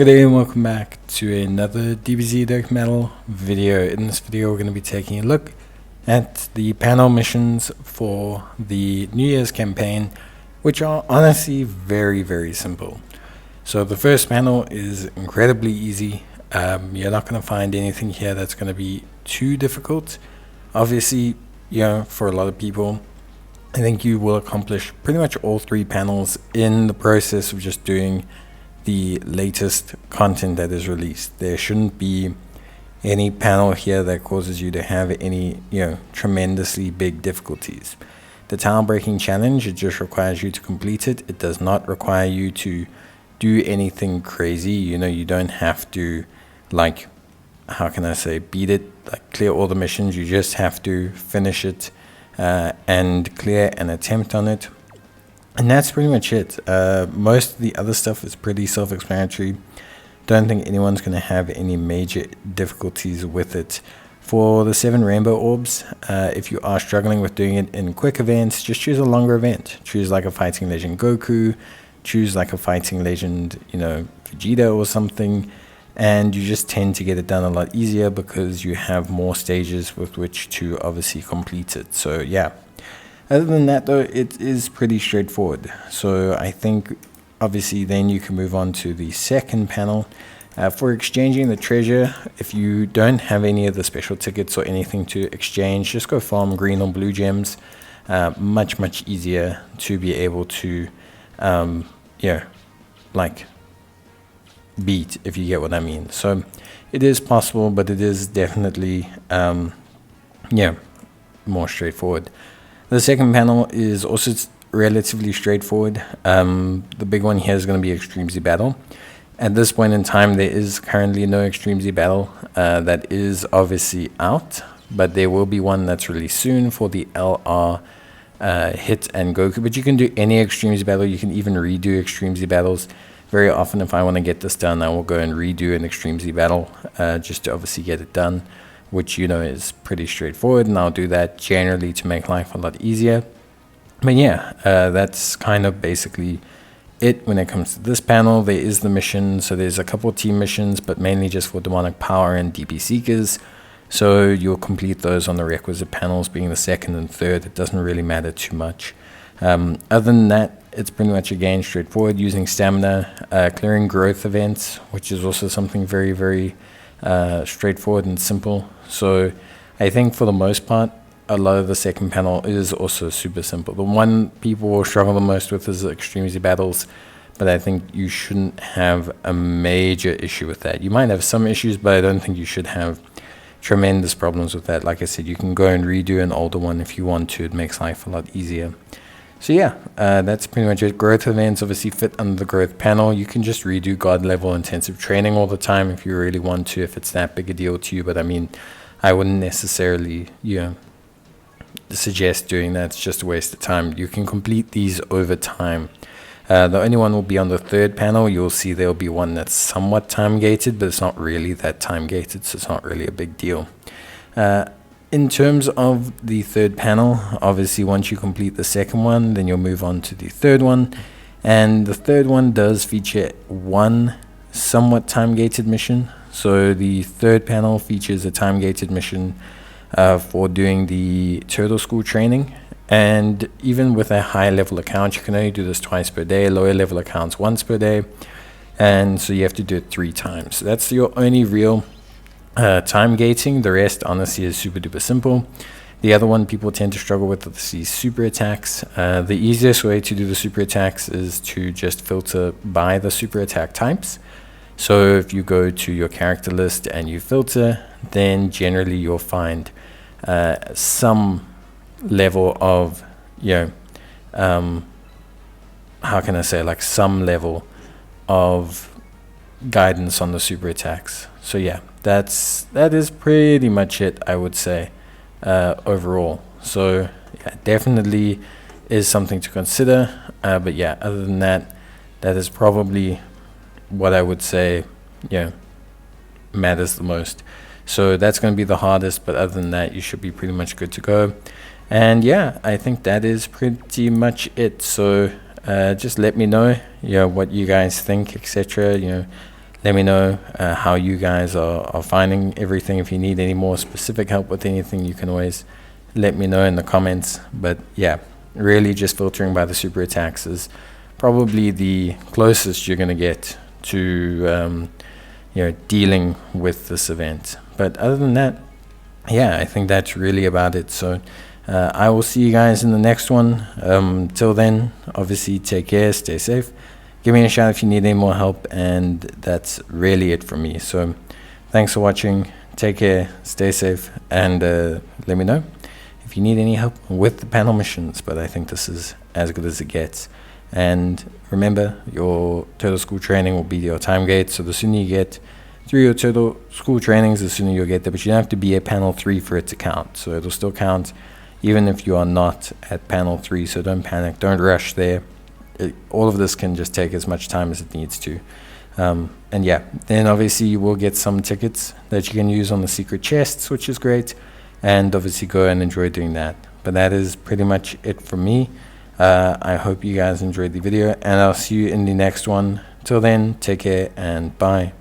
Good day and welcome back to another DBZ Dark Metal video. In this video we're going to be taking a look at the panel missions for the New Year's campaign, which are honestly very simple. So the first panel is incredibly easy. You're not going to find anything here that's going to be too difficult. Obviously, for a lot of people, I think you will accomplish pretty much all three panels in the process of just doing the latest content that is released. There shouldn't be any panel here that causes you to have any tremendously big difficulties. The tile breaking challenge, it just requires you to complete it. It does not require you to do anything crazy. You don't have to, beat it, clear all the missions. You just have to finish it and clear an attempt on it. And that's pretty much it. Most of the other stuff is pretty self-explanatory. Don't think anyone's going to have any major difficulties with it. For the 7 rainbow orbs, if you are struggling with doing it in quick events, just choose a longer event. Choose like a Fighting Legend Goku, choose like a Fighting Legend, Vegeta or something, and you just tend to get it done a lot easier because you have more stages with which to obviously complete it. So yeah. Other than that, though, it is pretty straightforward. So I think, obviously, then you can move on to the second panel. For exchanging the treasure, if you don't have any of the special tickets or anything to exchange, just go farm green or blue gems. Much easier to be able to, beat, if you get what I mean. So it is possible, but it is definitely, more straightforward. The second panel is also relatively straightforward. The big one here is going to be Extreme Z Battle. At this point in time, there is currently no Extreme Z Battle that is obviously out, but there will be one that's released soon for the LR Hit and Goku. But you can do any Extreme Z Battle. You can even redo Extreme Z Battles. Very often, if I want to get this done, I will go and redo an Extreme Z Battle just to obviously get it done, which is pretty straightforward, and I'll do that generally to make life a lot easier. But yeah, that's kind of basically it when it comes to this panel. There is the mission, so there's a couple team missions, but mainly just for Demonic Power and DP Seekers. So you'll complete those on the requisite panels, being the second and third. It doesn't really matter too much. Other than that, it's pretty much again straightforward, using stamina, clearing growth events, which is also something very straightforward and simple. So I think for the most part, a lot of the second panel is also super simple. The one people will struggle the most with is the Extreme Z Battles, but I think you shouldn't have a major issue with that. You might have some issues, but I don't think you should have tremendous problems with that. Like I said, you can go and redo an older one if you want to. It makes life a lot easier. So yeah, that's pretty much it. Growth events obviously fit under the growth panel. You can just redo God level intensive training all the time if you really want to, if it's that big a deal to you. But I mean, I wouldn't necessarily suggest doing that. It's just a waste of time. You can complete these over time. The only one will be on the third panel. You'll see there'll be one that's somewhat time gated, but it's not really that time gated, so it's not really a big deal. In terms of the third panel, obviously once you complete the second one, then you'll move on to the third one. And the third one does feature one somewhat time-gated mission. So the third panel features a time-gated mission for doing the Turtle School training. And even with a high-level account, you can only do this twice per day. Lower-level accounts once per day. And so you have to do it 3 times. So that's your only real time gating. The rest honestly is super duper simple. The other one people tend to struggle with is the super attacks. The easiest way to do the super attacks is to just filter by the super attack types. So if you go to your character list and you filter, then generally you'll find some level of some level of guidance on the super attacks. So yeah, that is pretty much it, I would say, overall. So yeah, definitely is something to consider. But yeah, other than that, that is probably what I would say matters the most. So that's going to be the hardest, but other than that, you should be pretty much good to go. And yeah, I think that is pretty much it. So just let me know what you guys think, etc. Let me know how you guys are finding everything. If you need any more specific help with anything, you can always let me know in the comments. But yeah, really just filtering by the super attacks is probably the closest you're going to get to dealing with this event. But other than that, yeah, I think that's really about it. So I will see you guys in the next one. Till then, obviously, take care, stay safe. Give me a shout if you need any more help, and that's really it from me. So thanks for watching. Take care, stay safe, and let me know if you need any help with the panel missions. But I think this is as good as it gets. And remember, your turtle school training will be your time gate. So the sooner you get through your turtle school trainings, the sooner you'll get there. But you don't have to be at panel 3 for it to count. So it'll still count even if you are not at panel 3. So don't panic, don't rush there. All of this can just take as much time as it needs to. And yeah, then obviously you will get some tickets that you can use on the secret chests, which is great. And obviously go and enjoy doing that. But that is pretty much it from me. I hope you guys enjoyed the video, and I'll see you in the next one. Till then, take care and bye.